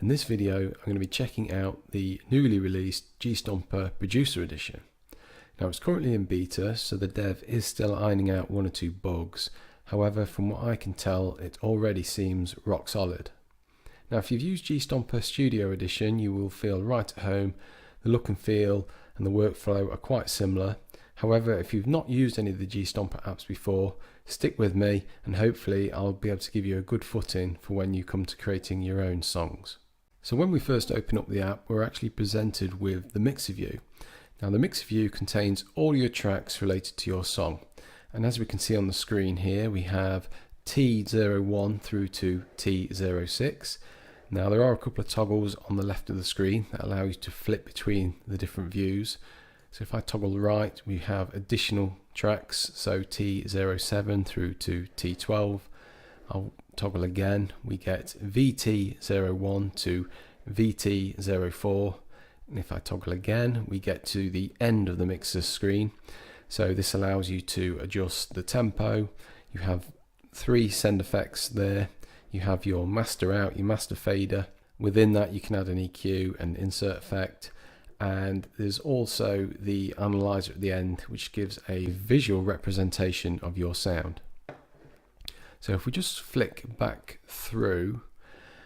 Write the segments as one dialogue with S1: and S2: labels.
S1: In this video, I'm going to be checking out the newly released G-Stomper Producer edition. Now it's currently in beta, so the dev is still ironing out one or two bugs. However, from what I can tell, it already seems rock solid. Now if you've used G-Stomper Studio Edition, you will feel right at home. The look and feel and the workflow are quite similar. However, if you've not used any of the G-Stomper apps before, stick with me and hopefully I'll be able to give you a good footing for when you come to creating your own songs. So when we first open up the app, we're actually presented with the mixer view. Now the mixer view contains all your tracks related to your song. And as we can see on the screen here, we have T01 through to T06. Now there are a couple of toggles on the left of the screen that allow you to flip between the different views. So if I toggle right, we have additional tracks, so T07 through to T12. I'll toggle again, we get VT01 to VT04. And if I toggle again, we get to the end of the mixer screen. So this allows you to adjust the tempo. You have 3 send effects there. You have your master out, your master fader. Within that you can add an EQ and insert effect. And there's also the analyzer at the end, which gives a visual representation of your sound. So if we just flick back through,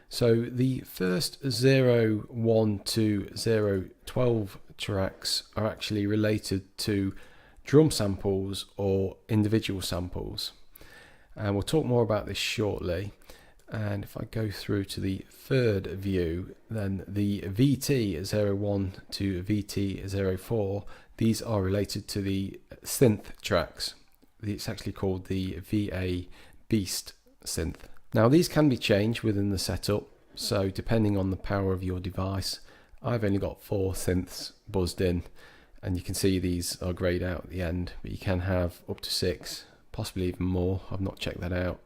S1: so the first 0, 1 to 0, 12 tracks are actually related to drum samples or individual samples. And we'll talk more about this shortly. And if I go through to the third view, then the VT01 to VT04, these are related to the synth tracks. It's actually called the VA Beast synth. Now these can be changed within the setup, so depending on the power of your device. I've only got 4 synths buzzed in, and you can see these are grayed out at the end, but you can have up to 6, possibly even more. I've not checked that out.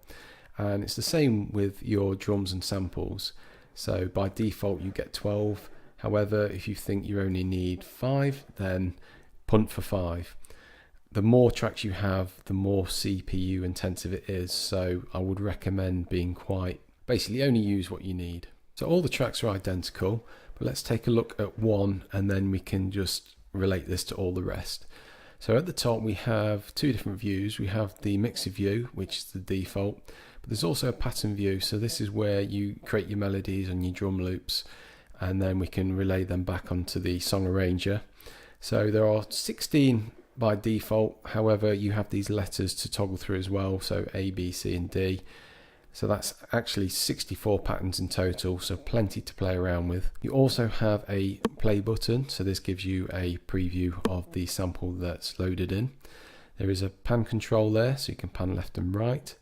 S1: And it's the same with your drums and samples. So by default you get 12. However, if you think you only need 5, then punt for 5. The more tracks you have, the more CPU intensive it is. So I would recommend being basically only use what you need. So all the tracks are identical, but let's take a look at one and then we can just relate this to all the rest. So at the top we have 2 different views. We have the mixer view, which is the default, but there's also a pattern view. So this is where you create your melodies and your drum loops, and then we can relay them back onto the song arranger. So there are 16 by default. However, you have these letters to toggle through as well, so A, B, C and D. So that's actually 64 patterns in total, so plenty to play around with. You also have a play button, so this gives you a preview of the sample that's loaded in. There is a pan control there, so you can pan left and right.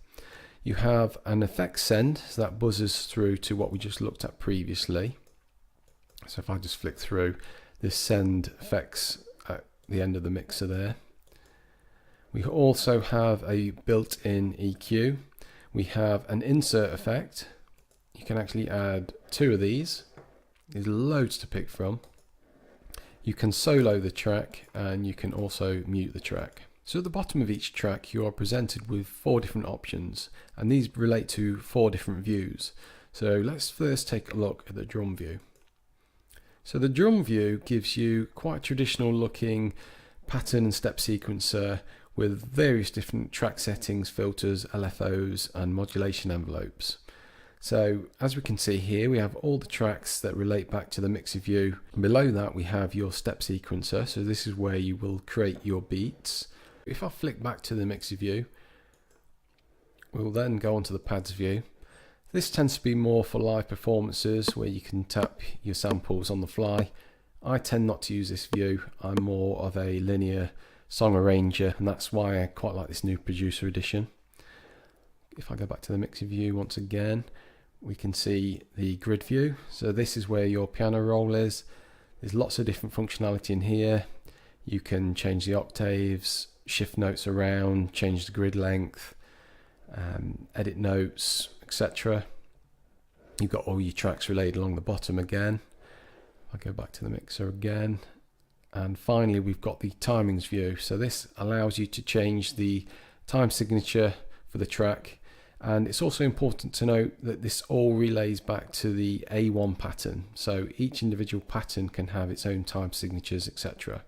S1: You have an effects send, so that buzzes through to what we just looked at previously. So if I just flick through, this send effects at the end of the mixer there. We also have a built-in EQ. We have an insert effect. You can actually add 2 of these. There's loads to pick from. You can solo the track and you can also mute the track. So at the bottom of each track you are presented with 4 different options, and these relate to 4 different views. So let's first take a look at the drum view. So the drum view gives you quite a traditional looking pattern and step sequencer with various different track settings, filters, LFOs and modulation envelopes. So as we can see here, we have all the tracks that relate back to the mixer view. And below that we have your step sequencer, so this is where you will create your beats. If I flick back to the mixer view, we'll then go onto the pads view. This tends to be more for live performances where you can tap your samples on the fly. I tend not to use this view. I'm more of a linear song arranger, and that's why I quite like this new producer edition. If I go back to the mixer view once again, we can see the grid view. So this is where your piano roll is. There's lots of different functionality in here. You can change the octaves, shift notes around, change the grid length, edit notes, etc. You've got all your tracks relayed along the bottom again. I'll go back to the mixer again. And finally we've got the timings view. So this allows you to change the time signature for the track, And it's also important to note that this all relays back to the A1 pattern, so each individual pattern can have its own time signatures, etc.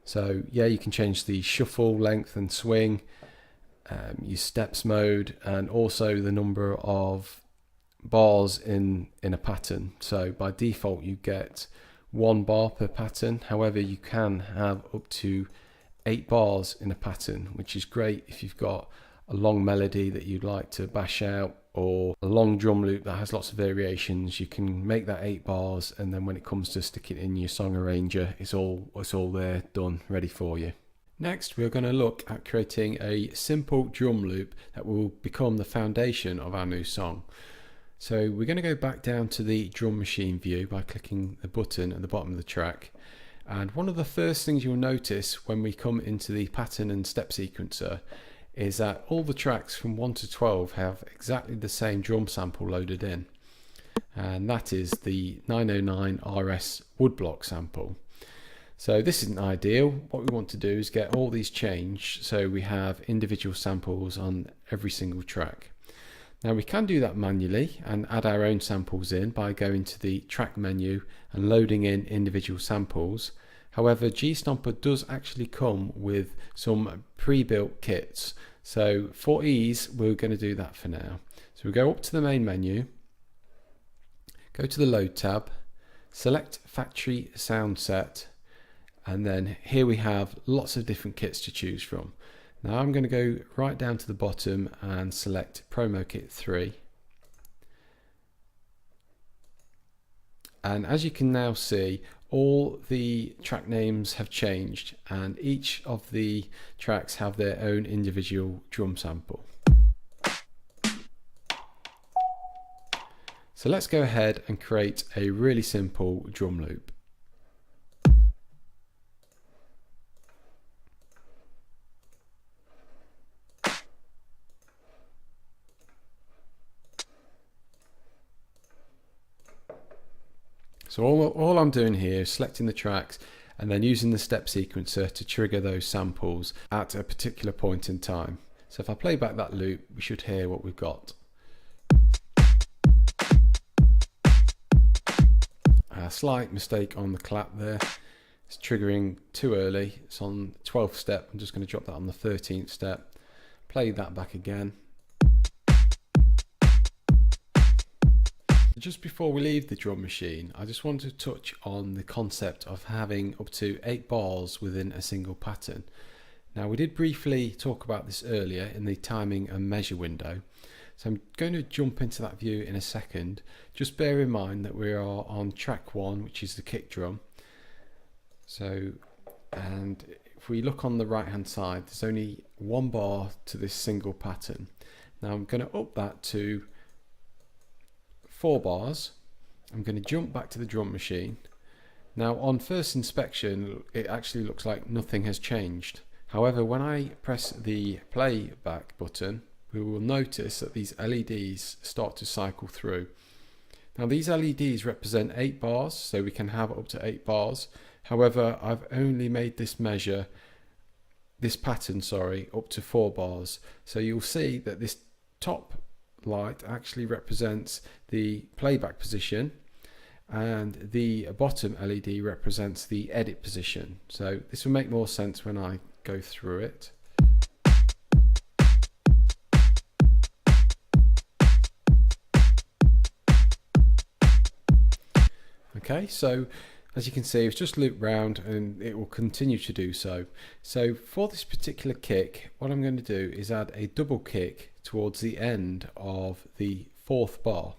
S1: So yeah, you can change the shuffle, length and swing, use steps mode, and also the number of bars in a pattern. So by default you get 1 bar per pattern. However, you can have up to 8 bars in a pattern, which is great if you've got a long melody that you'd like to bash out, or a long drum loop that has lots of variations. You can make that 8 bars, and then when it comes to sticking it in your song arranger, it's all there, done, ready for you. Next, we're going to look at creating a simple drum loop that will become the foundation of our new song. So we're going to go back down to the drum machine view by clicking the button at the bottom of the track. And one of the first things you'll notice when we come into the pattern and step sequencer is that all the tracks from 1 to 12 have exactly the same drum sample loaded in. And that is the 909 RS woodblock sample. So this isn't ideal. What we want to do is get all these changed so we have individual samples on every single track. Now we can do that manually and add our own samples in by going to the track menu and loading in individual samples. However, G-Stomper does actually come with some pre-built kits. So for ease, we're going to do that for now. So we go up to the main menu, go to the load tab, select factory sound set, and then here we have lots of different kits to choose from. Now I'm going to go right down to the bottom and select Promo Kit 3. And as you can now see, all the track names have changed and each of the tracks have their own individual drum sample. So let's go ahead and create a really simple drum loop. So all I'm doing here is selecting the tracks and then using the step sequencer to trigger those samples at a particular point in time. So if I play back that loop, we should hear what we've got. A slight mistake on the clap there. It's triggering too early. It's on 12th step. I'm just going to drop that on the 13th step. Play that back again. Just before we leave the drum machine, I just want to touch on the concept of having up to 8 bars within a single pattern. Now we did briefly talk about this earlier in the timing and measure window, so I'm going to jump into that view in a second. Just bear in mind that we are on track 1, which is the kick drum. And if we look on the right hand side, there's only 1 bar to this single pattern. Now I'm going to up that to 4 bars. I'm going to jump back to the drum machine. Now on first inspection it actually looks like nothing has changed. However, when I press the playback button, we will notice that these LEDs start to cycle through. Now these LEDs represent 8 bars, so we can have up to 8 bars. However, I've only made this pattern up to 4 bars. So you'll see that this top light actually represents the playback position and the bottom LED represents the edit position. So this will make more sense when I go through it. Okay, so as you can see, it's just looped round and it will continue to do so. So for this particular kick, what I'm going to do is add a double kick towards the end of the 4th bar.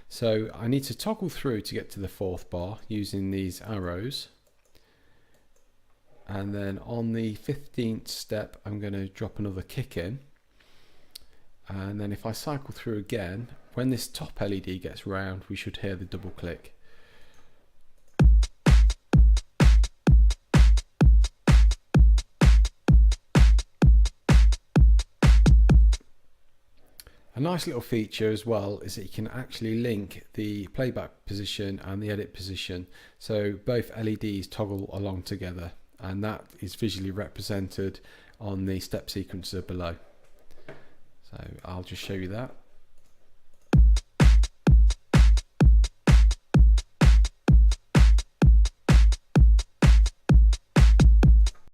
S1: So I need to toggle through to get to the 4th bar using these arrows. And then on the 15th step, I'm going to drop another kick in. And then if I cycle through again, when this top LED gets round, we should hear the double click. A nice little feature as well is that you can actually link the playback position and the edit position, so both LEDs toggle along together, and that is visually represented on the step sequencer below. So I'll just show you that.